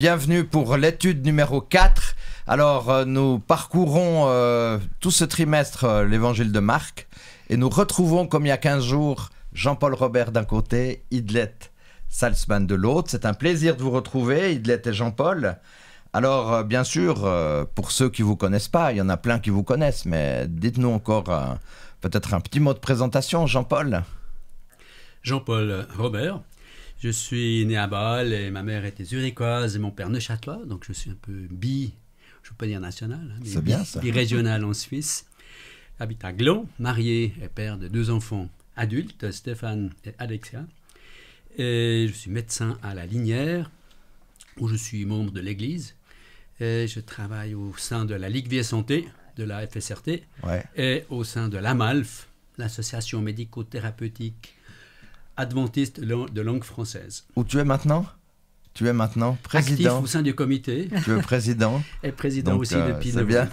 Bienvenue pour l'étude numéro 4. Alors, nous parcourons tout ce trimestre l'évangile de Marc et nous retrouvons, comme il y a 15 jours, Jean-Paul Robert d'un côté, Idlet Salzman de l'autre. C'est un plaisir de vous retrouver, Idlet et Jean-Paul. Alors, bien sûr, pour ceux qui ne vous connaissent pas, il y en a plein qui vous connaissent, mais dites-nous encore peut-être un petit mot de présentation, Jean-Paul. Jean-Paul Robert. Je suis né à Bâle et ma mère était zurichoise et mon père neuchâtelois, donc je suis un peu je ne veux pas dire national, hein, mais c'est bien ça. Bi-régional en Suisse. J'habite à Gland, marié et père de 2 enfants adultes, Stéphane et Alexia. Et je suis médecin à La Linière, où je suis membre de l'église. Et je travaille au sein de la Ligue Vie et Santé, de la FSRT, et au sein de l'AMALF, l'association médico-thérapeutique adventiste de langue française. Où tu es maintenant? Tu es maintenant président. Actif au sein du comité. Tu es président. Et président donc, aussi depuis c'est bien.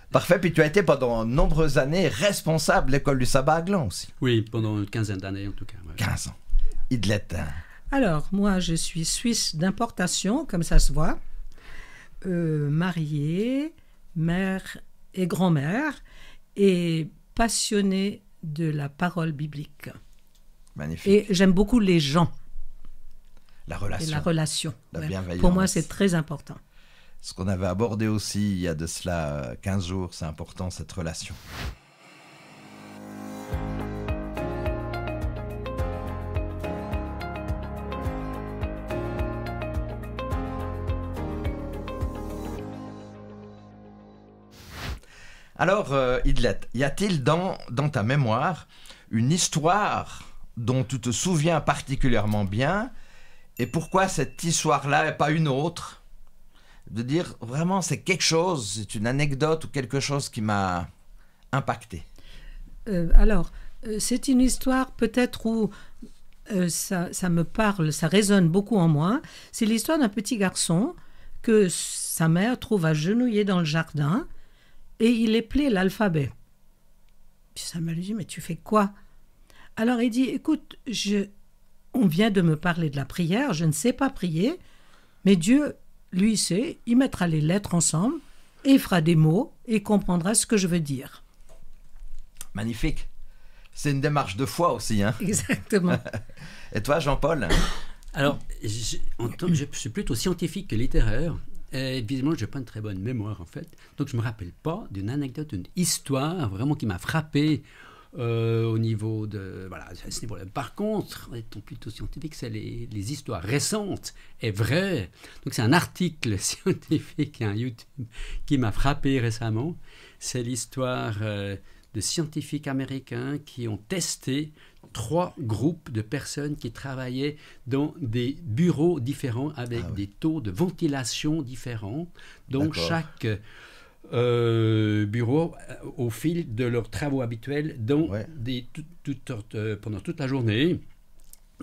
Parfait. Puis tu as été pendant de nombreuses années responsable de l'école du sabbat à Gland aussi. Oui, pendant une quinzaine d'années en tout cas. Ouais. 15 ans. Idlet. Alors, moi, je suis suisse d'importation, comme ça se voit, mariée, mère et grand-mère, et passionnée de la parole biblique. Magnifique. Et j'aime beaucoup les gens. La relation. Et la relation. La ouais. bienveillance. Pour moi, c'est très important. Ce qu'on avait abordé aussi il y a de cela 15 jours, c'est important, cette relation. Alors, Idlet, y a-t-il dans ta mémoire une histoire dont tu te souviens particulièrement bien, et pourquoi cette histoire-là et pas une autre? De dire, vraiment, c'est quelque chose, c'est une anecdote ou quelque chose qui m'a impacté. C'est une histoire peut-être où ça me parle, ça résonne beaucoup en moi. C'est l'histoire d'un petit garçon que sa mère trouve agenouillé dans le jardin et il éplait l'alphabet. Puis sa mère lui dit, mais tu fais quoi? Alors il dit, écoute, on vient de me parler de la prière, je ne sais pas prier, mais Dieu, lui, sait, il mettra les lettres ensemble, et il fera des mots, et il comprendra ce que je veux dire. Magnifique. C'est une démarche de foi aussi, hein? Exactement. Et toi, Jean-Paul? Alors, je suis plutôt scientifique que littéraire, et visiblement, je n'ai pas une très bonne mémoire, en fait. Donc, je ne me rappelle pas d'une anecdote, d'une histoire vraiment qui m'a frappé au niveau de... Voilà, à ce niveau-là. Par contre, étant plutôt scientifique, c'est les histoires récentes et vraies. Donc, c'est un article scientifique et un YouTube qui m'a frappé récemment. C'est l'histoire de scientifiques américains qui ont testé 3 groupes de personnes qui travaillaient dans des bureaux différents avec des taux de ventilation différents. Donc, chaque bureau, au fil de leurs travaux habituels, dont pendant toute la journée,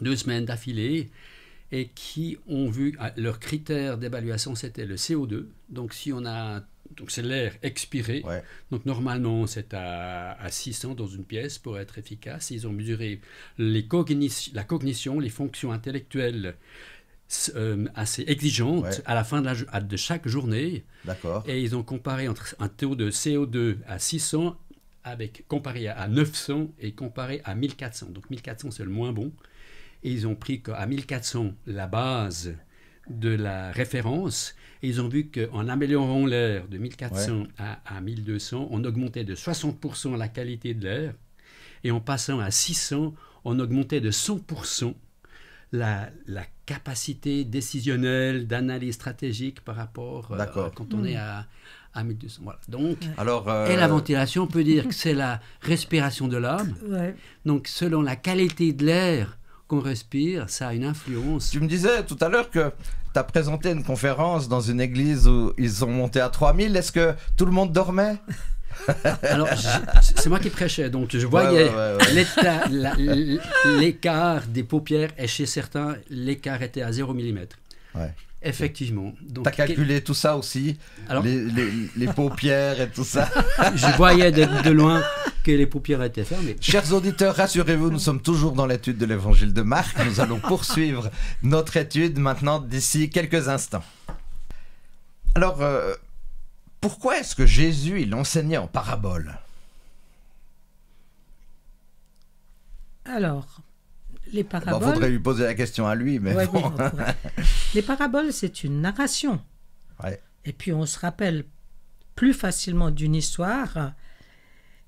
2 semaines d'affilée, et qui ont vu, leurs critères d'évaluation, c'était le CO2. Donc, donc c'est l'air expiré. Donc, normalement, c'est à 600 dans une pièce pour être efficace. Ils ont mesuré la cognition, les fonctions intellectuelles assez exigeantes à la fin de chaque journée. D'accord. Et ils ont comparé entre un taux de CO2 à 600 comparé à 900 et comparé à 1400. Donc 1400, c'est le moins bon. Et ils ont pris qu'à 1400, la base de la référence, et ils ont vu qu'en améliorant l'air de 1400 à 1200, on augmentait de 60% la qualité de l'air, et en passant à 600, on augmentait de 100% la capacité décisionnelle, d'analyse stratégique par rapport quand on est à 1200. Voilà. Donc, et la ventilation, on peut dire que c'est la respiration de l'âme. Donc, selon la qualité de l'air qu'on respire, ça a une influence. Tu me disais tout à l'heure que tu as présenté une conférence dans une église où ils sont montés à 3000. Est-ce que tout le monde dormait? Alors, c'est moi qui prêchais, donc je voyais l'écart des paupières, et chez certains, l'écart était à 0 mm. Ouais. Effectivement. Donc, T'as calculé tout ça aussi, Alors- les paupières et tout ça. je voyais de loin que les paupières étaient fermées. Chers auditeurs, rassurez-vous, nous sommes toujours dans l'étude de l'évangile de Marc. Nous allons poursuivre notre étude maintenant d'ici quelques instants. Alors, pourquoi est-ce que Jésus, il enseignait en parabole? Alors, les Bon, paraboles... faudrait lui poser la question à lui, mais Ouais, bon. oui, on pourrait. Les paraboles, c'est une narration. Ouais. Et puis, on se rappelle plus facilement d'une histoire.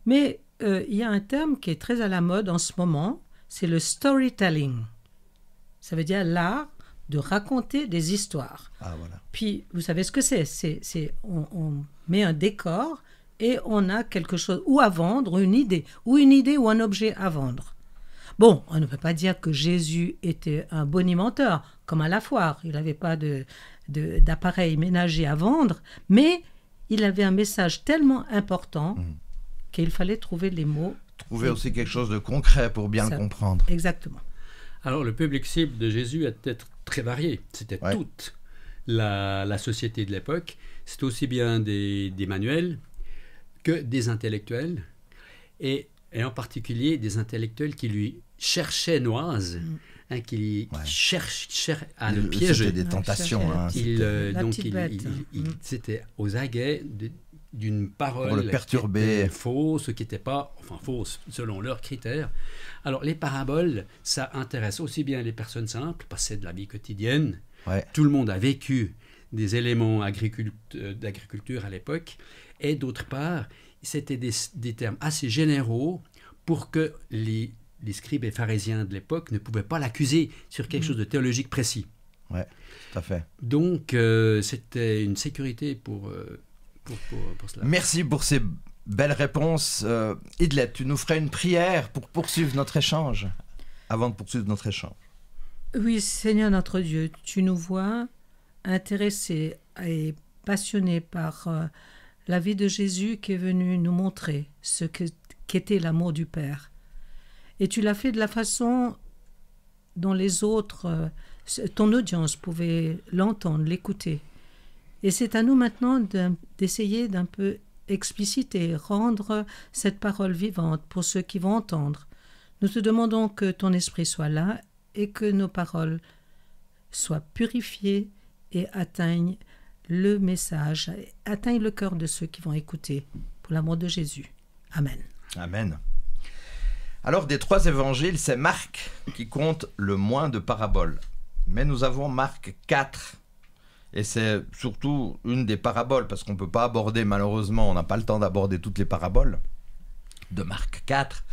Mais il y a un terme qui est très à la mode en ce moment, c'est le storytelling. Ça veut dire l'art de raconter des histoires. Ah, voilà. Puis, vous savez ce que c'est, on met un décor et on a quelque chose ou à vendre, ou une idée ou un objet à vendre. Bon, on ne peut pas dire que Jésus était un bonimenteur, comme à la foire. Il n'avait pas d'appareil ménager à vendre, mais il avait un message tellement important qu'il fallait trouver les mots. Trouver aussi quelque chose de concret pour bien Ça. le comprendre. Exactement. Alors, le public cible de Jésus était très varié. C'était Ouais. toute la société de l'époque. C'était aussi bien des manuels que des intellectuels, et en particulier des intellectuels qui lui cherchaient noise, qui Ouais. cherchaient à le piéger. C'était des tentations. Hein. La petite bête. C'était aux aguets d'une parole Pour le perturber. qui était fausse, qui n'était pas, enfin fausse selon leurs critères. Alors les paraboles, ça intéresse aussi bien les personnes simples, parce que c'est de la vie quotidienne. Ouais. Tout le monde a vécu des éléments d'agriculture à l'époque, et d'autre part, c'était des termes assez généraux pour que les scribes et pharisiens de l'époque ne pouvaient pas l'accuser sur quelque chose de théologique précis. Ouais, tout à fait. Donc, c'était une sécurité pour cela. Merci pour ces belles réponses. Idlet, tu nous ferais une prière pour poursuivre notre échange, avant de poursuivre notre échange. Oui, Seigneur notre Dieu, tu nous vois intéressés et passionnés par la vie de Jésus qui est venu nous montrer qu'était l'amour du Père. Et tu l'as fait de la façon dont les autres, ton audience pouvait l'entendre, l'écouter. Et c'est à nous maintenant d'essayer d'un peu expliciter, rendre cette parole vivante pour ceux qui vont entendre. Nous te demandons que ton esprit soit là et que nos paroles soient purifiées et atteignent le message, atteignent le cœur de ceux qui vont écouter, pour l'amour de Jésus. Amen. Amen. Alors, des trois évangiles, c'est Marc qui compte le moins de paraboles. Mais nous avons Marc 4. Et c'est surtout une des paraboles, parce qu'on ne peut pas aborder, malheureusement, on n'a pas le temps d'aborder toutes les paraboles de Marc 4,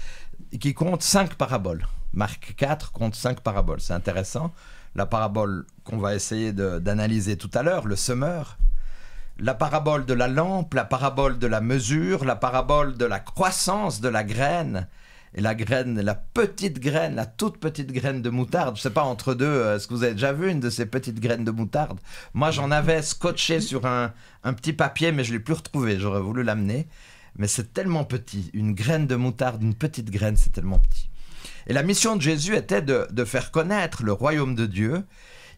qui compte 5 paraboles. Marc 4 compte 5 paraboles. C'est intéressant. La parabole qu'on va essayer d'analyser tout à l'heure, le semeur. La parabole de la lampe, la parabole de la mesure, la parabole de la croissance de la graine. Et la graine, la petite graine, la toute petite graine de moutarde. Je ne sais pas, entre deux, est-ce que vous avez déjà vu une de ces petites graines de moutarde? Moi, j'en avais scotché sur un petit papier, mais je ne l'ai plus retrouvé. J'aurais voulu l'amener. Mais c'est tellement petit. Une graine de moutarde, une petite graine, c'est tellement petit. Et la mission de Jésus était de faire connaître le royaume de Dieu.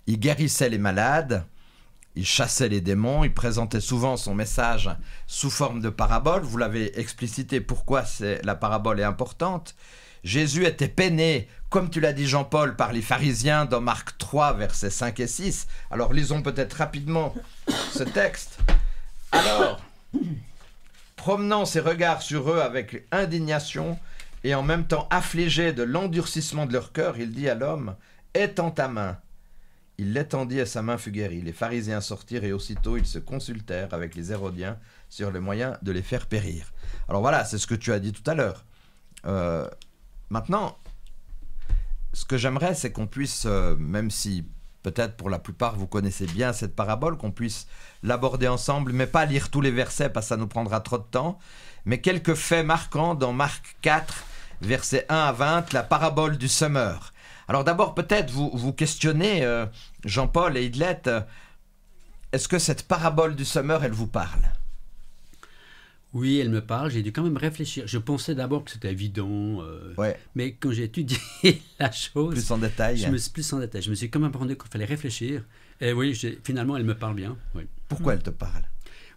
Il guérissait les malades, il chassait les démons, il présentait souvent son message sous forme de parabole. Vous l'avez explicité pourquoi la parabole est importante. Jésus était peiné, comme tu l'as dit Jean-Paul, par les pharisiens dans Marc 3, versets 5 et 6. Alors lisons peut-être rapidement ce texte. Alors, promenant ses regards sur eux avec indignation et en même temps affligé de l'endurcissement de leur cœur, il dit à l'homme, « Étends ta main ». Il l'étendit et sa main fut guérie. Les pharisiens sortirent et aussitôt ils se consultèrent avec les Hérodiens sur le moyen de les faire périr. Alors voilà, c'est ce que tu as dit tout à l'heure. Maintenant, ce que j'aimerais, c'est qu'on puisse, même si peut-être pour la plupart vous connaissez bien cette parabole, qu'on puisse l'aborder ensemble, mais pas lire tous les versets parce que ça nous prendra trop de temps, mais quelques faits marquants dans Marc 4, versets 1 à 20, la parabole du semeur. Alors d'abord, peut-être vous questionnez, Jean-Paul et Idlet, est-ce que cette parabole du semeur, elle vous parle? Oui, elle me parle. J'ai dû quand même réfléchir. Je pensais d'abord que c'était évident, Ouais. mais quand j'ai étudié la chose, Plus en détail. je me suis quand même rendu qu'il fallait réfléchir. Et oui, finalement, elle me parle bien. Oui. Pourquoi elle te parle?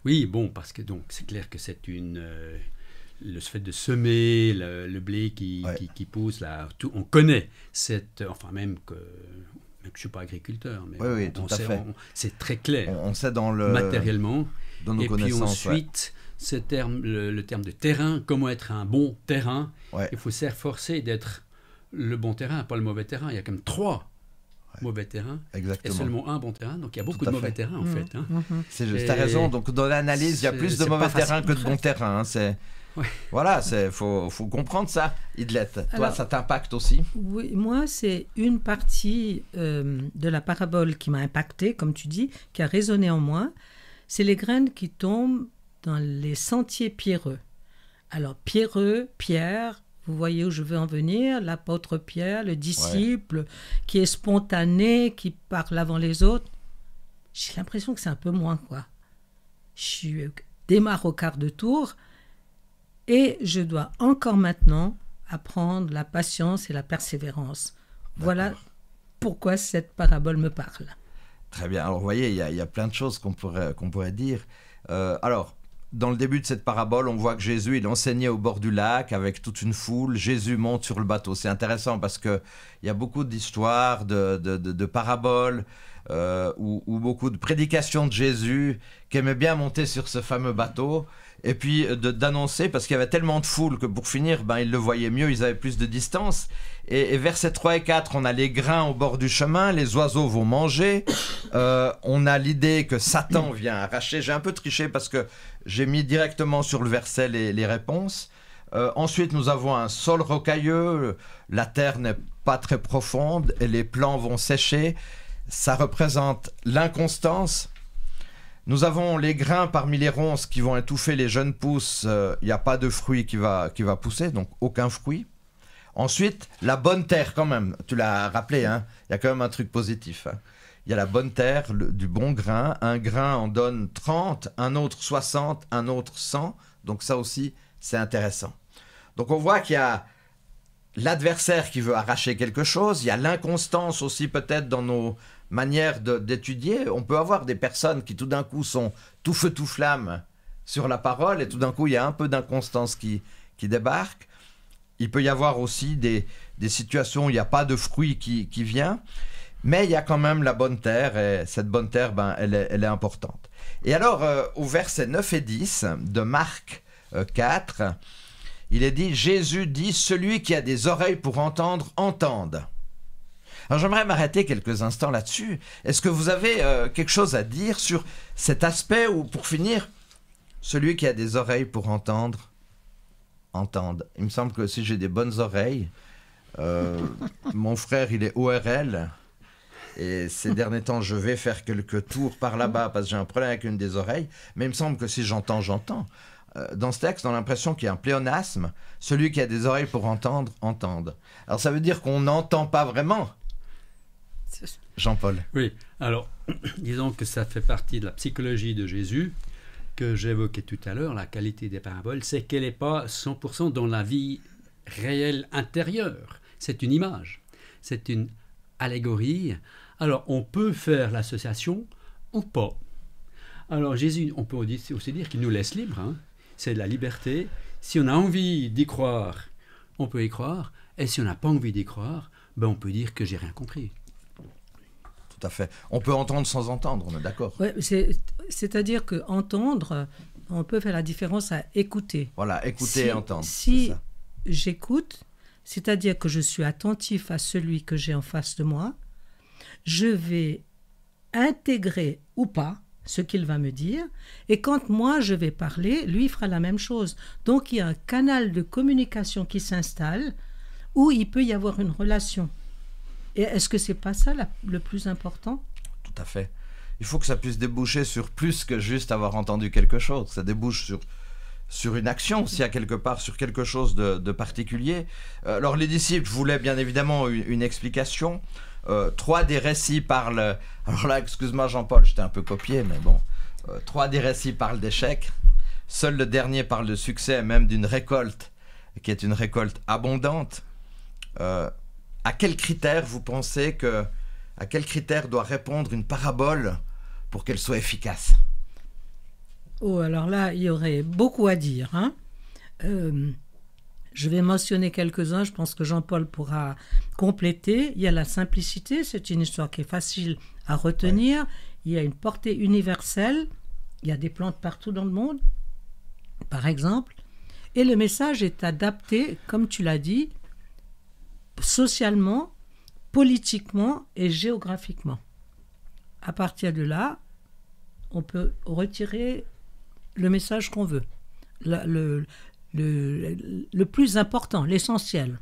Oui, bon, parce que donc c'est clair que c'est le fait de semer le blé qui pousse là, on connaît cette, enfin même que je ne suis pas agriculteur, mais oui, tout à fait. C'est très clair. On sait dans le matériellement. Dans nos et puis connaissances, ensuite, le terme de terrain, comment être un bon terrain. Il faut s'efforcer d'être le bon terrain, pas le mauvais terrain. Il y a quand même 3 mauvais terrains. Exactement. Et seulement un bon terrain. Donc il y a beaucoup de mauvais terrains en fait. Hein. C'est juste, tu as raison. Donc dans l'analyse, il y a plus de mauvais terrains que de bons terrains. Hein. Voilà, faut comprendre ça, Idlette. Toi, ça t'impacte aussi? Oui, moi, c'est une partie de la parabole qui m'a impacté, comme tu dis, qui a résonné en moi. C'est les graines qui tombent dans les sentiers pierreux. Alors, pierreux, Pierre, vous voyez où je veux en venir, l'apôtre Pierre, le disciple, qui est spontané, qui parle avant les autres. J'ai l'impression que c'est un peu moins, quoi. Je démarre au quart de tour et je dois encore maintenant apprendre la patience et la persévérance. Voilà pourquoi cette parabole me parle. Très bien. Alors, vous voyez, il y a plein de choses qu'on pourrait dire. Alors, dans le début de cette parabole, on voit que Jésus, il enseignait au bord du lac avec toute une foule. Jésus monte sur le bateau. C'est intéressant parce qu'il y a beaucoup d'histoires, de paraboles ou beaucoup de prédications de Jésus qui aimait bien monter sur ce fameux bateau et puis d'annoncer, parce qu'il y avait tellement de foule que pour finir, ils le voyaient mieux, ils avaient plus de distance. Et versets 3 et 4, on a les grains au bord du chemin, les oiseaux vont manger. On a l'idée que Satan vient arracher. J'ai un peu triché parce que j'ai mis directement sur le verset les réponses. Ensuite, nous avons un sol rocailleux. La terre n'est pas très profonde et les plants vont sécher. Ça représente l'inconstance. Nous avons les grains parmi les ronces qui vont étouffer les jeunes pousses. Il n'y a pas de fruit qui va pousser, donc aucun fruit. Ensuite, la bonne terre quand même. Tu l'as rappelé, hein, il y a quand même un truc positif. Hein. Il y a la bonne terre, du bon grain. Un grain en donne 30, un autre 60, un autre 100. Donc ça aussi, c'est intéressant. Donc on voit qu'il y a l'adversaire qui veut arracher quelque chose. Il y a l'inconstance aussi peut-être dans nos manières d'étudier. On peut avoir des personnes qui tout d'un coup sont tout feu tout flamme sur la parole et tout d'un coup il y a un peu d'inconstance qui débarque. Il peut y avoir aussi des situations où il n'y a pas de fruit qui vient, mais il y a quand même la bonne terre et cette bonne terre, elle est importante. Et alors au verset 9 et 10 de Marc 4, il est dit « Jésus dit, celui qui a des oreilles pour entendre, entende ». Alors j'aimerais m'arrêter quelques instants là-dessus. Est-ce que vous avez quelque chose à dire sur cet aspect où, pour finir, celui qui a des oreilles pour entendre, entende. Il me semble que si j'ai des bonnes oreilles, mon frère il est ORL et ces derniers temps je vais faire quelques tours par là-bas parce que j'ai un problème avec une des oreilles, mais il me semble que si j'entends, j'entends. Dans ce texte, on a l'impression qu'il y a un pléonasme. Celui qui a des oreilles pour entendre, entende. Alors ça veut dire qu'on n'entend pas vraiment. Jean-Paul. Oui, alors disons que ça fait partie de la psychologie de Jésus que j'évoquais tout à l'heure. La qualité des paraboles, c'est qu'elle n'est pas 100% dans la vie réelle intérieure. C'est une image, c'est une allégorie. Alors on peut faire l'association ou pas. Alors Jésus, on peut aussi dire qu'il nous laisse libres. Hein. C'est de la liberté. Si on a envie d'y croire, on peut y croire. Et si on n'a pas envie d'y croire, on peut dire que j'ai rien compris. Tout à fait. On peut entendre sans entendre, on est d'accord. Ouais, c'est-à-dire que entendre, on peut faire la différence à écouter. Voilà, écouter et entendre. Si j'écoute, c'est-à-dire que je suis attentif à celui que j'ai en face de moi, je vais intégrer ou pas ce qu'il va me dire, et quand moi je vais parler, lui fera la même chose. Donc il y a un canal de communication qui s'installe où il peut y avoir une relation. Et est-ce que c'est pas ça le plus important ? Tout à fait. Il faut que ça puisse déboucher sur plus que juste avoir entendu quelque chose. Ça débouche sur une action, s'il y a quelque part, sur quelque chose de particulier. Alors les disciples voulaient bien évidemment une explication. 3 des récits parlent... Alors là, excuse-moi Jean-Paul, je t'ai un peu copié, mais bon. 3 des récits parlent d'échecs. Seul le dernier parle de succès, même d'une récolte, qui est une récolte abondante. À quels critères vous pensez que... À quels critères doit répondre une parabole pour qu'elle soit efficace? Oh, alors là, il y aurait beaucoup à dire, hein. Je vais mentionner quelques-uns, je pense que Jean-Paul pourra compléter. Il y a la simplicité, c'est une histoire qui est facile à retenir. Ouais. Il y a une portée universelle, il y a des plantes partout dans le monde, par exemple. Et le message est adapté, comme tu l'as dit, socialement, politiquement et géographiquement. À partir de là, on peut retirer le message qu'on veut. Le plus important, l'essentiel.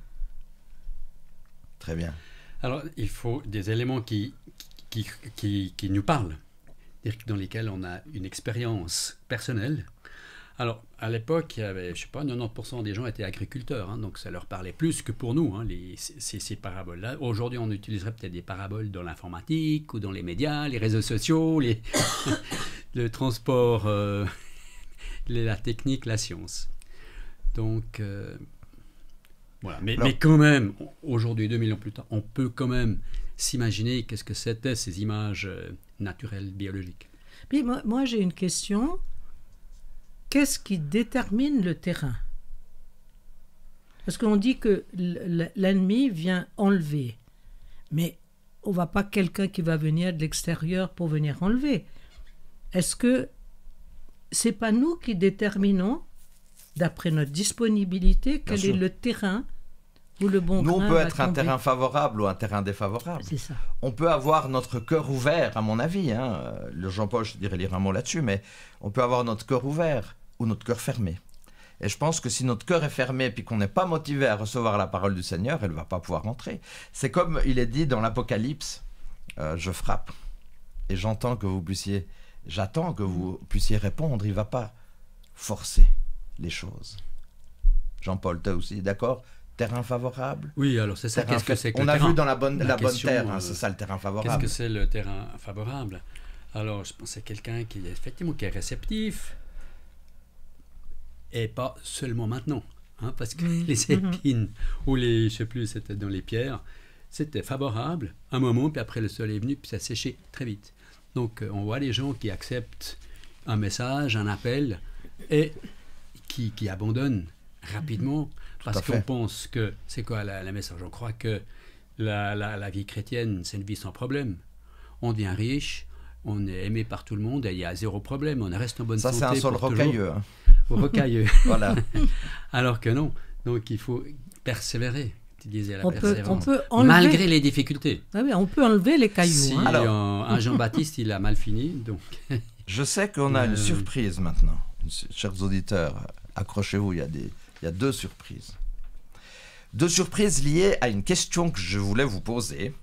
Très bien. Alors, il faut des éléments qui nous parlent, dans lesquels on a une expérience personnelle. Alors, à l'époque, il y avait, je sais pas, 90% des gens étaient agriculteurs, hein, donc ça leur parlait plus que pour nous, hein, ces paraboles-là. Aujourd'hui, on utiliserait peut-être des paraboles dans l'informatique ou dans les médias, les réseaux sociaux, le transport, la technique, la science. Donc, voilà. Mais quand même, aujourd'hui, 2000 ans plus tard, on peut quand même s'imaginer qu'est-ce que c'était ces images naturelles, biologiques. Puis moi j'ai une question. Qu'est-ce qui détermine le terrain? Parce qu'on dit que l'ennemi vient enlever. Mais on ne voit pas quelqu'un qui va venir de l'extérieur pour venir enlever. Est-ce que ce n'est pas nous qui déterminons, d'après notre disponibilité, quel est le terrain où le bon grain va tomber? Nous, on peut être un terrain favorable ou un terrain défavorable. C'est ça. On peut avoir notre cœur ouvert, à mon avis. Hein. Le Jean-Paul, je dirais lire un mot là-dessus, mais on peut avoir notre cœur ouvert ou notre cœur fermé. Et je pense que si notre cœur est fermé puis qu'on n'est pas motivé à recevoir la parole du Seigneur, elle ne va pas pouvoir entrer. C'est comme il est dit dans l'Apocalypse, je frappe et j'attends que vous puissiez répondre. Il ne va pas forcer les choses. Jean-Paul, tu es aussi d'accord? Terrain favorable? Oui, alors c'est ça. Qu'est-ce que c'est que on le a terrain? Vu dans la bonne terre, hein, c'est ça le terrain favorable. Qu'est-ce que c'est le terrain favorable? Alors, je pense que c'est quelqu'un qui est réceptif, et pas seulement maintenant, hein, parce que les épines ou je sais plus, c'était dans les pierres, c'était favorable un moment, puis après le soleil est venu, puis ça a séché très vite. Donc, on voit les gens qui acceptent un message, un appel, et qui abandonnent rapidement. Parce qu'on pense que, c'est quoi la message? On croit que la vie chrétienne, c'est une vie sans problème. On devient riche, on est aimé par tout le monde, et il y a zéro problème, on reste en bonne santé. Ça, c'est un sol rocailleux. Hein. Rocailleux. Voilà. Alors que non. Donc, il faut persévérer. Tu disais on peut enlever... Malgré les difficultés. Ah oui, on peut enlever les cailloux. Si un Jean-Baptiste, il a mal fini, donc... Je sais qu'on a une surprise maintenant. Chers auditeurs, accrochez-vous, il y a deux surprises. Deux surprises liées à une question que je voulais vous poser.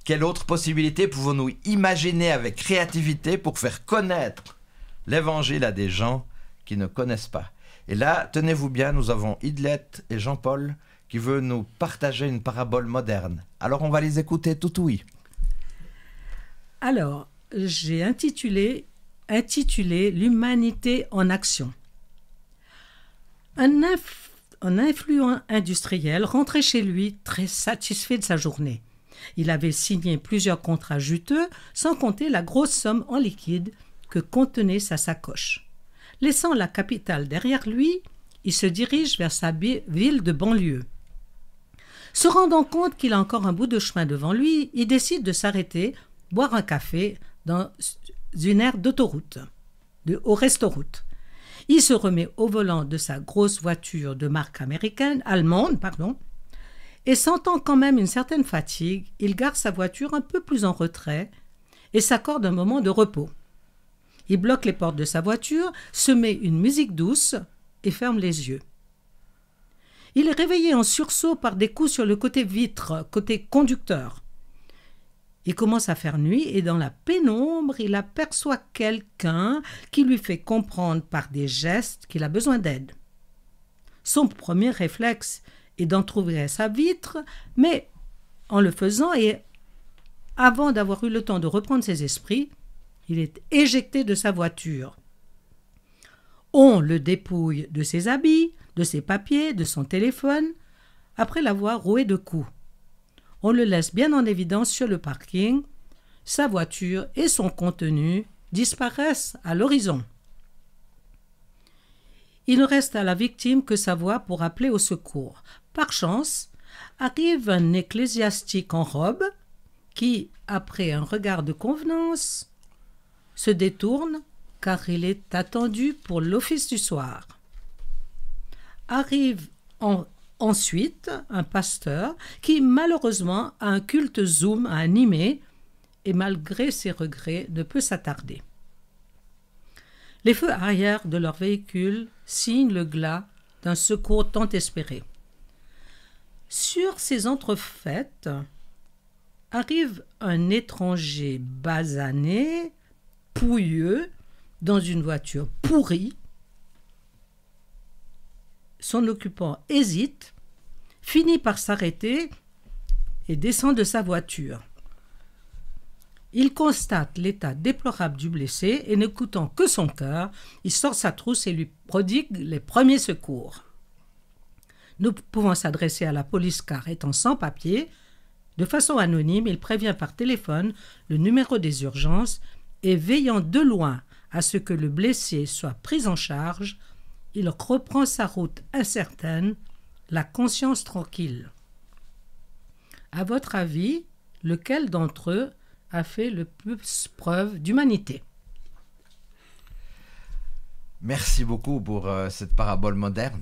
Quelle autre possibilité pouvons-nous imaginer avec créativité pour faire connaître l'évangile à des gens qui ne connaissent pas? Et là, tenez-vous bien, nous avons Idlette et Jean-Paul qui veulent nous partager une parabole moderne. Alors, on va les écouter tout oui. Alors, j'ai intitulé L'humanité en action. Un influent industriel rentrait chez lui très satisfait de sa journée. Il avait signé plusieurs contrats juteux, sans compter la grosse somme en liquide que contenait sa sacoche. Laissant la capitale derrière lui, il se dirige vers sa ville de banlieue. Se rendant compte qu'il a encore un bout de chemin devant lui, il décide de s'arrêter, boire un café dans une aire d'autoroute, au restoroute. Il se remet au volant de sa grosse voiture de marque allemande, et sentant quand même une certaine fatigue, il gare sa voiture un peu plus en retrait et s'accorde un moment de repos. Il bloque les portes de sa voiture, se met une musique douce et ferme les yeux. Il est réveillé en sursaut par des coups sur le côté vitre, côté conducteur. Il commence à faire nuit et dans la pénombre, il aperçoit quelqu'un qui lui fait comprendre par des gestes qu'il a besoin d'aide. Son premier réflexe est d'entrouvrir sa vitre, mais en le faisant et avant d'avoir eu le temps de reprendre ses esprits, il est éjecté de sa voiture. On le dépouille de ses habits, de ses papiers, de son téléphone, après l'avoir roué de coups. On le laisse bien en évidence sur le parking. Sa voiture et son contenu disparaissent à l'horizon. Il ne reste à la victime que sa voix pour appeler au secours. Par chance, arrive un ecclésiastique en robe qui, après un regard de convenance, se détourne car il est attendu pour l'office du soir. Arrive ensuite un pasteur qui malheureusement a un culte Zoom à animer et malgré ses regrets ne peut s'attarder. Les feux arrière de leur véhicule signent le glas d'un secours tant espéré. Sur ces entrefaites arrive un étranger basané, pouilleux, dans une voiture pourrie. Son occupant hésite, finit par s'arrêter et descend de sa voiture. Il constate l'état déplorable du blessé et n'écoutant que son cœur, il sort sa trousse et lui prodigue les premiers secours. Nous pouvons s'adresser à la police car étant sans papier, de façon anonyme, il prévient par téléphone le numéro des urgences et veillant de loin à ce que le blessé soit pris en charge, il reprend sa route incertaine, la conscience tranquille. À votre avis, lequel d'entre eux a fait le plus preuve d'humanité? Merci beaucoup pour cette parabole moderne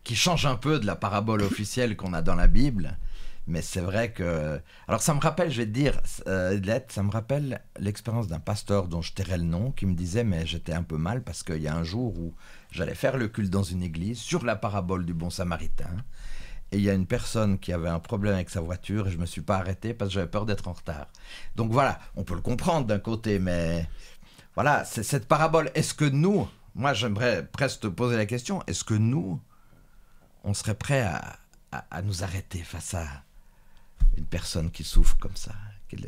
qui change un peu de la parabole officielle qu'on a dans la Bible. Mais c'est vrai que... Alors ça me rappelle, je vais te dire, Edlette, ça me rappelle l'expérience d'un pasteur dont je tairai le nom, qui me disait, mais j'étais un peu mal parce qu'il y a un jour où j'allais faire le culte dans une église sur la parabole du bon samaritain. Et il y a une personne qui avait un problème avec sa voiture et je ne me suis pas arrêté parce que j'avais peur d'être en retard. Donc voilà, on peut le comprendre d'un côté, mais voilà, c'est cette parabole. Est-ce que nous, moi j'aimerais presque te poser la question, est-ce que nous, on serait prêt à nous arrêter face à une personne qui souffre comme ça?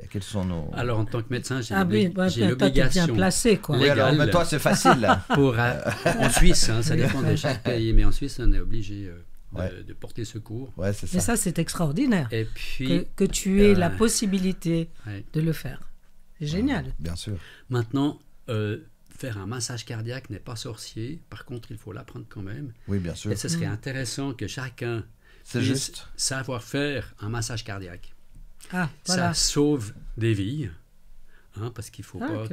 Quels sont nos... Alors, en tant que médecin, j'ai l'obligation l'obligation bien placé, quoi. Oui, alors, mais toi, c'est facile, là. En Suisse, hein, ça dépend de chaque pays, mais en Suisse, on est obligé de porter secours. Ouais, c'est ça. Mais ça, c'est extraordinaire. Et puis, que tu aies la possibilité de le faire. C'est génial. Bien sûr. Maintenant, faire un massage cardiaque n'est pas sorcier. Par contre, il faut l'apprendre quand même. Oui, bien sûr. Et ce serait intéressant que chacun puisse savoir faire un massage cardiaque. Ah, voilà. Ça sauve des vies. Hein, parce qu'il faut pas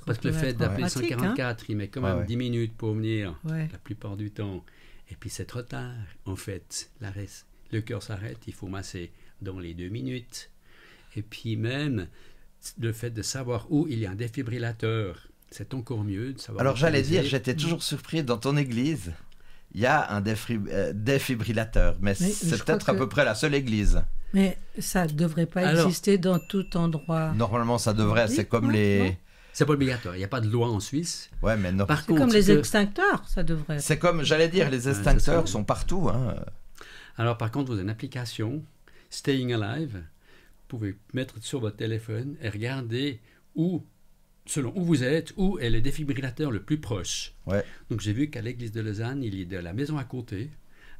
parce que le fait d'appeler 144, il met quand même 10 minutes pour venir la plupart du temps. Et puis c'est trop tard. En fait, le cœur s'arrête, il faut masser dans les 2 minutes. Et puis même, le fait de savoir où il y a un défibrillateur, c'est encore mieux de savoir. Alors j'allais dire, j'étais toujours surpris, dans ton église, il y a un défibrillateur, mais c'est peut-être à peu près la seule église. Mais ça ne devrait pas exister dans tout endroit. Normalement, ça devrait. C'est comme les... Non. C'est pas obligatoire. Il n'y a pas de loi en Suisse. Ouais, mais non. C'est comme les extincteurs, ça devrait. C'est comme, j'allais dire, les extincteurs sont partout. Hein. Alors, par contre, vous avez une application, Staying Alive. Vous pouvez mettre sur votre téléphone et regarder selon où vous êtes, où est le défibrillateur le plus proche. Ouais. Donc, j'ai vu qu'à l'église de Lausanne, il y a de la maison à côté,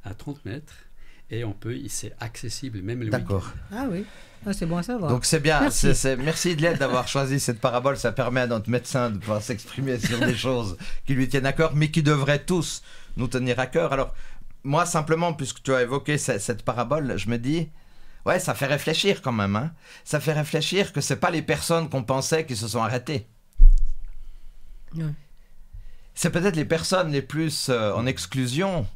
à 30 mètres. Et c'est accessible même le week-end. D'accord. Ah oui, c'est bon à savoir. Donc c'est bien. Merci Edlette d'avoir choisi cette parabole. Ça permet à notre médecin de pouvoir s'exprimer sur des choses qui lui tiennent à cœur, mais qui devraient tous nous tenir à cœur. Alors, moi, simplement, puisque tu as évoqué cette parabole, je me dis, ouais, ça fait réfléchir quand même. Hein. Ça fait réfléchir que ce n'est pas les personnes qu'on pensait qui se sont arrêtées. Oui. C'est peut-être les personnes les plus en exclusion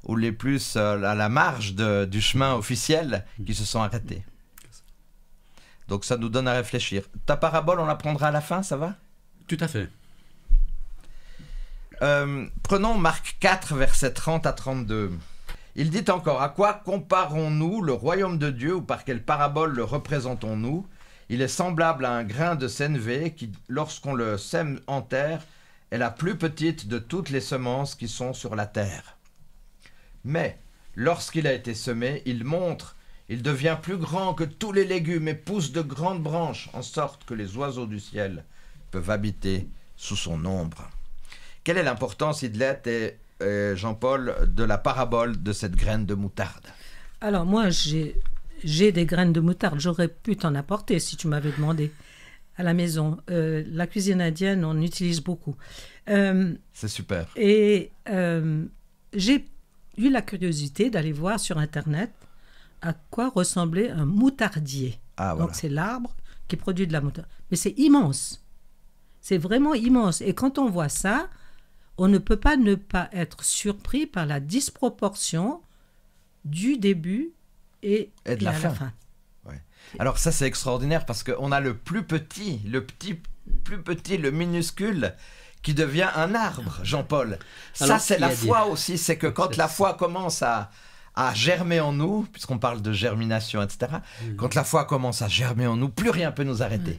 ou les plus à la marge du chemin officiel qui se sont arrêtés. Donc ça nous donne à réfléchir. Ta parabole, on la prendra à la fin, ça va? Tout à fait. Prenons Marc 4, versets 30 à 32. Il dit encore, « À quoi comparons-nous le royaume de Dieu ou par quelle parabole le représentons-nous? Il est semblable à un grain de sénévé qui, lorsqu'on le sème en terre, est la plus petite de toutes les semences qui sont sur la terre. Mais, lorsqu'il a été semé, il devient plus grand que tous les légumes et pousse de grandes branches, en sorte que les oiseaux du ciel peuvent habiter sous son ombre. » Quelle est l'importance, Idlette et Jean-Paul, de la parabole de cette graine de moutarde? Alors moi, j'ai j'ai des graines de moutarde. J'aurais pu t'en apporter si tu m'avais demandé à la maison. La cuisine indienne, on utilise beaucoup. C'est super. Et j'ai eu la curiosité d'aller voir sur Internet à quoi ressemblait un moutardier. Ah, voilà. Donc, c'est l'arbre qui produit de la moutarde. Mais c'est immense. C'est vraiment immense. Et quand on voit ça, on ne peut pas ne pas être surpris par la disproportion du début et de la à fin. la fin. Ouais. Alors ça, c'est extraordinaire parce qu'on a le plus petit, le minuscule, qui devient un arbre, Jean-Paul. Ça, c'est la foi aussi. C'est que quand la foi commence à germer en nous, puisqu'on parle de germination, etc., quand la foi commence à germer en nous, plus rien peut nous arrêter.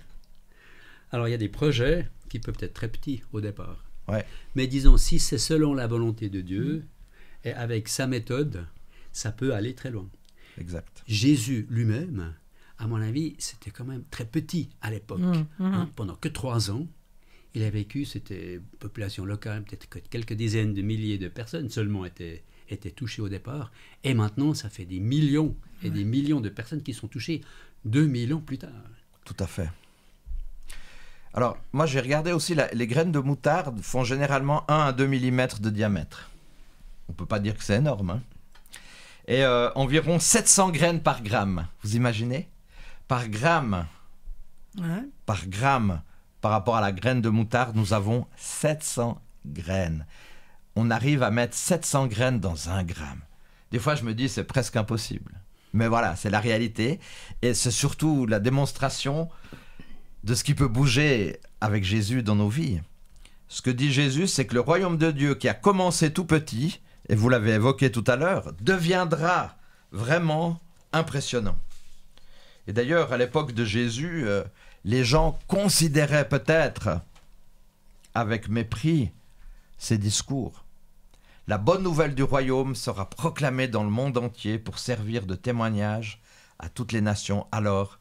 Alors, il y a des projets qui peuvent être très petits au départ. Ouais. Mais disons, si c'est selon la volonté de Dieu, et avec sa méthode, ça peut aller très loin. Exact. Jésus lui-même, à mon avis, c'était quand même très petit à l'époque. Pendant que 3 ans, il a vécu, c'était une population locale, peut-être que quelques dizaines de milliers de personnes seulement étaient touchées au départ. Et maintenant, ça fait des millions et des millions de personnes qui sont touchées 2000 ans plus tard. Tout à fait. Alors, moi, j'ai regardé aussi, les graines de moutarde font généralement 1 à 2 mm de diamètre. On ne peut pas dire que c'est énorme. Hein. Et environ 700 graines par gramme. Vous imaginez ? Par gramme, par rapport à la graine de moutarde, nous avons 700 graines. On arrive à mettre 700 graines dans 1 gramme. Des fois, je me dis, c'est presque impossible. Mais voilà, c'est la réalité. Et c'est surtout la démonstration de ce qui peut bouger avec Jésus dans nos vies. Ce que dit Jésus, c'est que le royaume de Dieu qui a commencé tout petit, et vous l'avez évoqué tout à l'heure, deviendra vraiment impressionnant. Et d'ailleurs, à l'époque de Jésus, les gens considéraient peut-être avec mépris ses discours. La bonne nouvelle du royaume sera proclamée dans le monde entier pour servir de témoignage à toutes les nations. Alors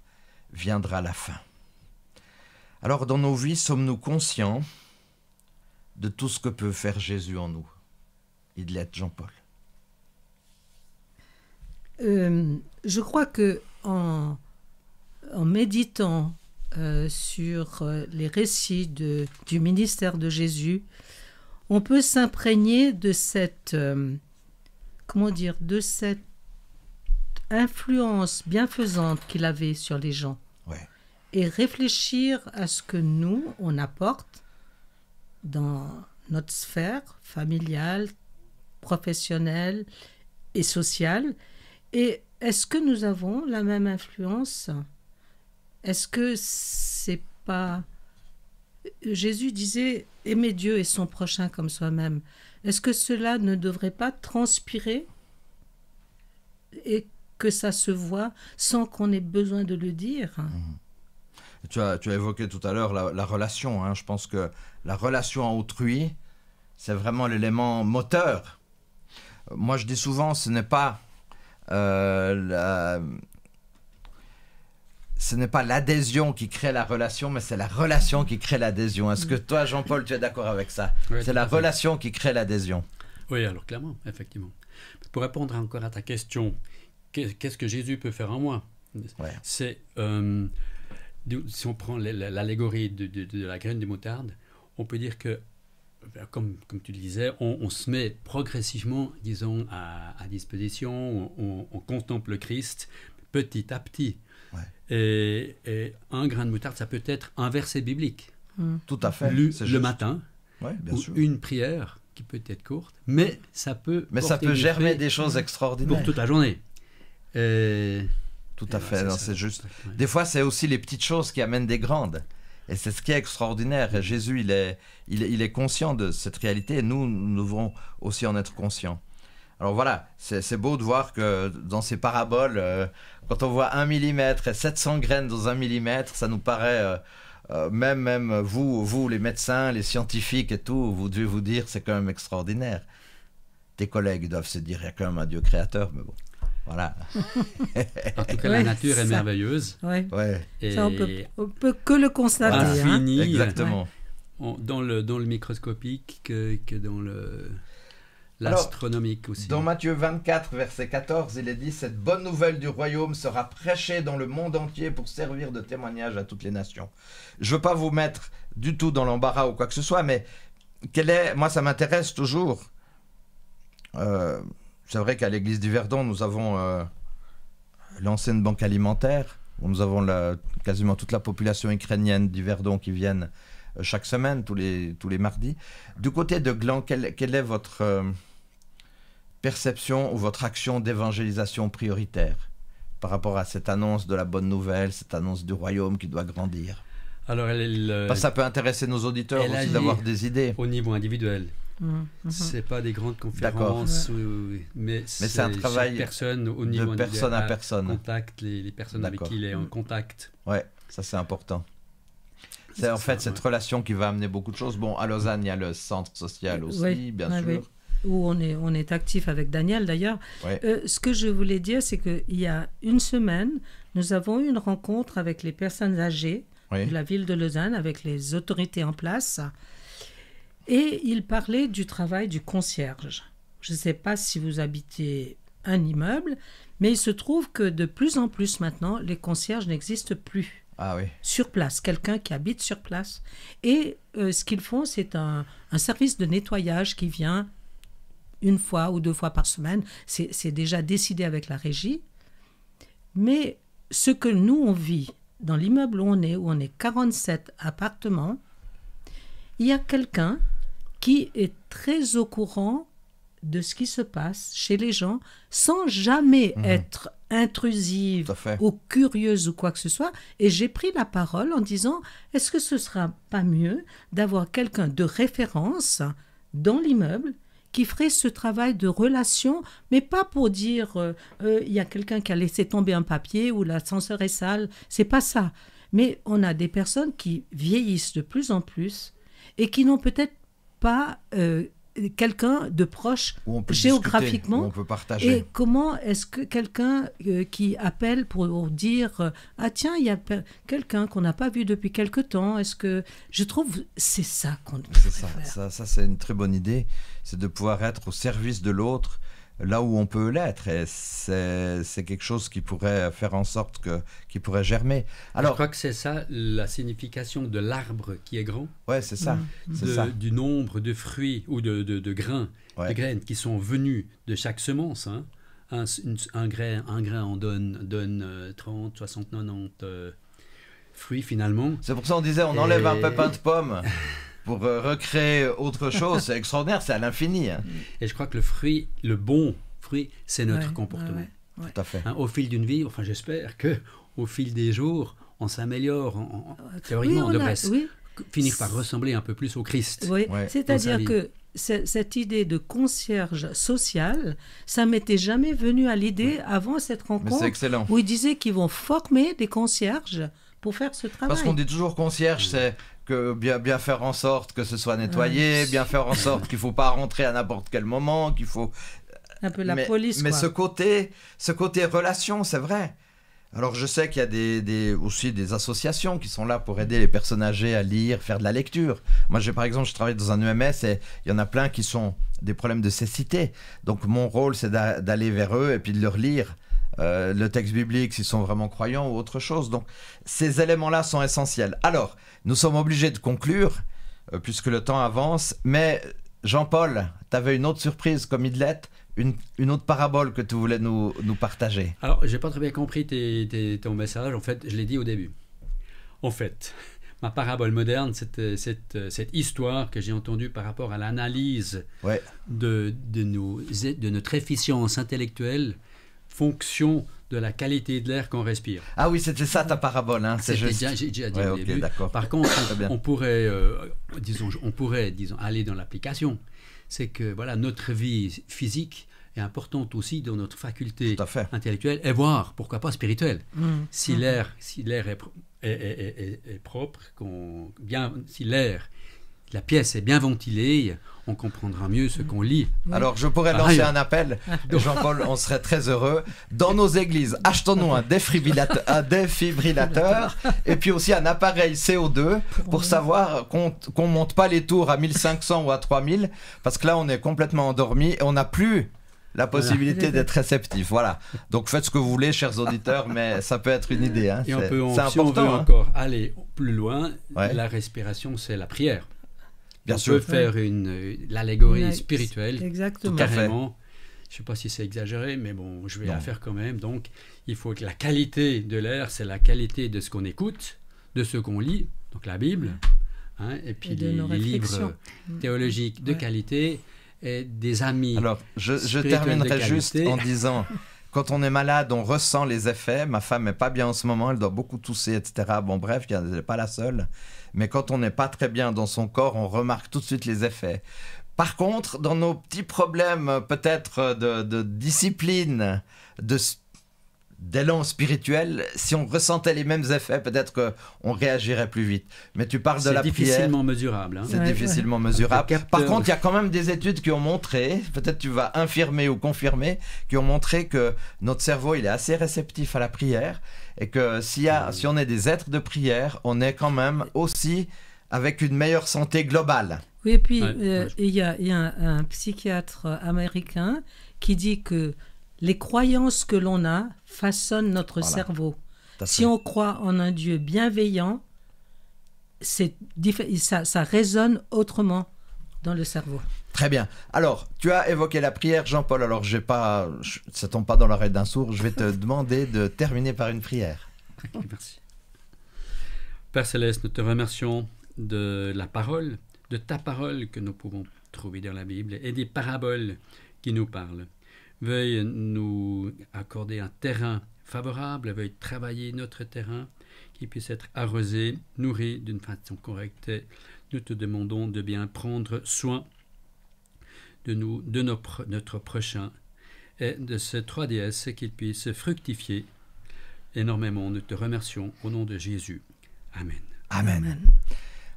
viendra la fin. Alors, dans nos vies, sommes-nous conscients de tout ce que peut faire Jésus en nous? Idlette, Jean-Paul. Je crois que en méditant sur les récits du ministère de Jésus, on peut s'imprégner de cette influence bienfaisante qu'il avait sur les gens. Ouais. Et réfléchir à ce que nous, on apporte dans notre sphère familiale, professionnelle et sociale. Et est-ce que nous avons la même influence? Est-ce que c'est pas... Jésus disait « Aimer Dieu et son prochain comme soi-même ». Est-ce que cela ne devrait pas transpirer et que ça se voit sans qu'on ait besoin de le dire? Tu as évoqué tout à l'heure la relation. Hein. Je pense que la relation à autrui, c'est vraiment l'élément moteur. Moi, je dis souvent, ce n'est pas l'adhésion qui crée la relation, mais c'est la relation qui crée l'adhésion. Est-ce que toi, Jean-Paul, tu es d'accord avec ça? Oui, c'est la relation qui crée l'adhésion. Oui, alors clairement, effectivement. Pour répondre encore à ta question, qu'est-ce que Jésus peut faire en moi? Ouais. C'est, si on prend l'allégorie de la graine de moutarde, on peut dire que, comme tu le disais, on se met progressivement, disons, à disposition, on contemple le Christ petit à petit. Ouais. Et un grain de moutarde, ça peut être un verset biblique. Tout à fait. Lu le matin, ouais, bien ou sûr. une prière qui peut être courte, mais ça peut germer des choses extraordinaires. pour toute la journée. Tout à fait, non, c'est juste. Ouais. Des fois, c'est aussi les petites choses qui amènent des grandes. Et c'est ce qui est extraordinaire. Et Jésus, il est conscient de cette réalité et nous devons aussi en être conscients. Alors voilà, c'est beau de voir que dans ces paraboles, quand on voit 1 mm et 700 graines dans 1 mm, ça nous paraît, même vous, les médecins, les scientifiques et tout, vous devez vous dire c'est quand même extraordinaire. Tes collègues doivent se dire il y a quand même un Dieu créateur, mais bon. Voilà. En tout cas, la nature est merveilleuse. Ouais. Ouais. Et ça, on peut que le constater. Infini, exactement. Dans le microscopique que dans l'astronomique aussi. Dans Matthieu 24, verset 14, il est dit « Cette bonne nouvelle du royaume sera prêchée dans le monde entier pour servir de témoignage à toutes les nations. » Je ne veux pas vous mettre du tout dans l'embarras ou quoi que ce soit, mais moi ça m'intéresse toujours. C'est vrai qu'à l'église du Verdon, nous avons l'ancienne banque alimentaire, où nous avons quasiment toute la population ukrainienne du Verdon qui viennent chaque semaine, tous les mardis. Du côté de Gland, quelle est votre perception ou votre action d'évangélisation prioritaire par rapport à cette annonce de la bonne nouvelle, cette annonce du royaume qui doit grandir? Alors, Parce que ça peut intéresser nos auditeurs aussi d'avoir des idées. Au niveau individuel. C'est pas des grandes conférences, mais c'est un travail personne au niveau de personne à personne. Contacte les personnes avec qui il est en contact. Ouais, ça c'est important. C'est en fait cette relation qui va amener beaucoup de choses. Bon, à Lausanne, il y a le centre social aussi, bien sûr. Oui. Où on est actif avec Daniel d'ailleurs. Ouais. Ce que je voulais dire, c'est qu'il y a une semaine, nous avons eu une rencontre avec les personnes âgées de la ville de Lausanne, avec les autorités en place. Et il parlait du travail du concierge. Je ne sais pas si vous habitez un immeuble, mais il se trouve que de plus en plus maintenant, les concierges n'existent plus. Ah oui. Sur place, quelqu'un qui habite sur place. Et ce qu'ils font, c'est un service de nettoyage qui vient 1 fois ou 2 fois par semaine. C'est déjà décidé avec la régie. Mais ce que nous, on vit dans l'immeuble où on est 47 appartements, il y a quelqu'un qui est très au courant de ce qui se passe chez les gens sans jamais être intrusive ou curieuse ou quoi que ce soit. Et j'ai pris la parole en disant, est-ce que ce ne sera pas mieux d'avoir quelqu'un de référence dans l'immeuble qui ferait ce travail de relation, mais pas pour dire il y a quelqu'un qui a laissé tomber un papier ou l'ascenseur est sale, c'est pas ça. Mais on a des personnes qui vieillissent de plus en plus et qui n'ont peut-être pas quelqu'un de proche géographiquement. Discuter, on peut partager. Et comment est-ce que quelqu'un qui appelle pour dire ah tiens, il y a quelqu'un qu'on n'a pas vu depuis quelque temps, est-ce que je trouve c'est ça qu'on doit faire. Ça c'est une très bonne idée, c'est de pouvoir être au service de l'autre là où on peut l'être, et c'est quelque chose qui pourrait faire en sorte qu'il pourrait germer. Alors, je crois que c'est ça la signification de l'arbre qui est grand. Ouais, c'est ça. Du nombre de fruits ou de grains, de graines qui sont venus de chaque semence. Hein. Un grain en donne 30, 60, 90 fruits finalement. C'est pour ça qu'on disait on enlève un pépin de pomme pour recréer autre chose. C'est extraordinaire, c'est à l'infini. Hein. Et je crois que le bon fruit, c'est notre comportement. Tout à fait. Hein, au fil d'une vie, enfin j'espère qu'au fil des jours, on s'améliore. Théoriquement, on devrait finir par ressembler un peu plus au Christ. Oui. C'est-à-dire que cette idée de concierge social, ça m'était jamais venu à l'idée avant cette rencontre. Mais c'est excellent. Où ils disaient qu'ils vont former des concierges pour faire ce travail. Parce qu'on dit toujours concierge, c'est que bien faire en sorte que ce soit nettoyé, bien faire en sorte qu'il ne faut pas rentrer à n'importe quel moment, qu'il faut... Un peu la police, mais quoi. ce côté relation, c'est vrai. Alors je sais qu'il y a aussi des associations qui sont là pour aider les personnes âgées à lire, faire de la lecture. Moi, par exemple, je travaille dans un EMS et il y en a plein qui sont des problèmes de cécité. Donc mon rôle, c'est d'aller vers eux et puis de leur lire le texte biblique s'ils sont vraiment croyants ou autre chose. Donc ces éléments-là sont essentiels. Alors, nous sommes obligés de conclure puisque le temps avance. Mais Jean-Paul, tu avais une autre surprise comme Idlette, une autre parabole que tu voulais nous partager. Alors, j'ai pas très bien compris ton message. En fait, je l'ai dit au début. En fait, ma parabole moderne, cette histoire que j'ai entendue par rapport à l'analyse de notre efficience intellectuelle, fonction de la qualité de l'air qu'on respire. Ah oui, c'était ça ta parabole, hein, c'est juste. J'ai déjà dit au début. Par contre, on pourrait, disons, aller dans l'application. C'est que voilà, notre vie physique est importante aussi dans notre faculté intellectuelle et voire, pourquoi pas, spirituelle. Si l'air est propre, si l'air la pièce est bien ventilée, on comprendra mieux ce qu'on lit. Oui. Alors, je pourrais lancer un appel. Jean-Paul, on serait très heureux. Dans nos églises, achetons-nous un défibrillateur et puis aussi un appareil CO2 pour savoir qu'on monte pas les tours à 1500 ou à 3000 parce que là, on est complètement endormi et on n'a plus la possibilité d'être réceptif. Voilà. Donc, faites ce que vous voulez, chers auditeurs, mais ça peut être une idée. Hein. Et C'est si on veut important. encore aller plus loin, Ouais. la respiration, c'est la prière. Bien on sûr. peut faire l'allégorie Ouais, spirituelle, Exactement. Tout à fait. carrément. Je ne sais pas si c'est exagéré, mais bon, je vais Non. la faire quand même. Donc, il faut que la qualité de l'air, c'est la qualité de ce qu'on écoute, de ce qu'on lit, donc la Bible, hein, et puis Et de nos les livres réflexions. théologiques de Ouais. qualité, et des amis. Alors, je spirituels terminerai de juste qualité. en disant, quand on est malade, on ressent les effets. Ma femme n'est pas bien en ce moment, elle doit beaucoup tousser, etc. Bon, bref, elle n'est pas la seule. Mais quand on n'est pas très bien dans son corps, on remarque tout de suite les effets. Par contre, dans nos petits problèmes, peut-être de discipline, d'élan spirituel, si on ressentait les mêmes effets, peut-être qu'on réagirait plus vite. Mais tu parles de C'est la prière. difficilement mesurable. Hein. C'est Ouais, difficilement mesurable. Le capteur- Par contre, il y a quand même des études qui ont montré, peut-être tu vas infirmer ou confirmer, qui ont montré que notre cerveau, il est assez réceptif à la prière et que si on est des êtres de prière, on est quand même aussi avec une meilleure santé globale. Oui, et puis Ouais, il y a un psychiatre américain qui dit que les croyances que l'on a façonnent notre Voilà. cerveau. Tout à Si fait. on croit en un Dieu bienveillant, ça résonne autrement dans le cerveau. Très bien. Alors, tu as évoqué la prière, Jean-Paul. Alors, ça tombe pas dans l'oreille d'un sourd. Je vais te demander de terminer par une prière. Merci. Père Céleste, nous te remercions de la parole, de ta parole que nous pouvons trouver dans la Bible et des paraboles qui nous parlent. Veuille nous accorder un terrain favorable, veuille travailler notre terrain qui puisse être arrosé, nourri d'une façon correcte. Nous te demandons de bien prendre soin de nous, de notre prochain et de ce 3DS qu'il puisse fructifier énormément. Nous te remercions au nom de Jésus. Amen. Amen.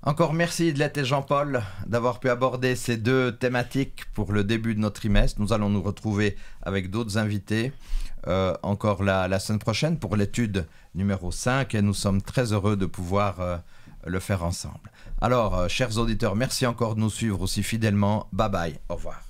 Encore merci Idlette et Jean-Paul d'avoir pu aborder ces deux thématiques pour le début de notre trimestre. Nous allons nous retrouver avec d'autres invités encore la semaine prochaine pour l'étude numéro 5 et nous sommes très heureux de pouvoir le faire ensemble. Alors, chers auditeurs, merci encore de nous suivre aussi fidèlement. Bye bye, au revoir.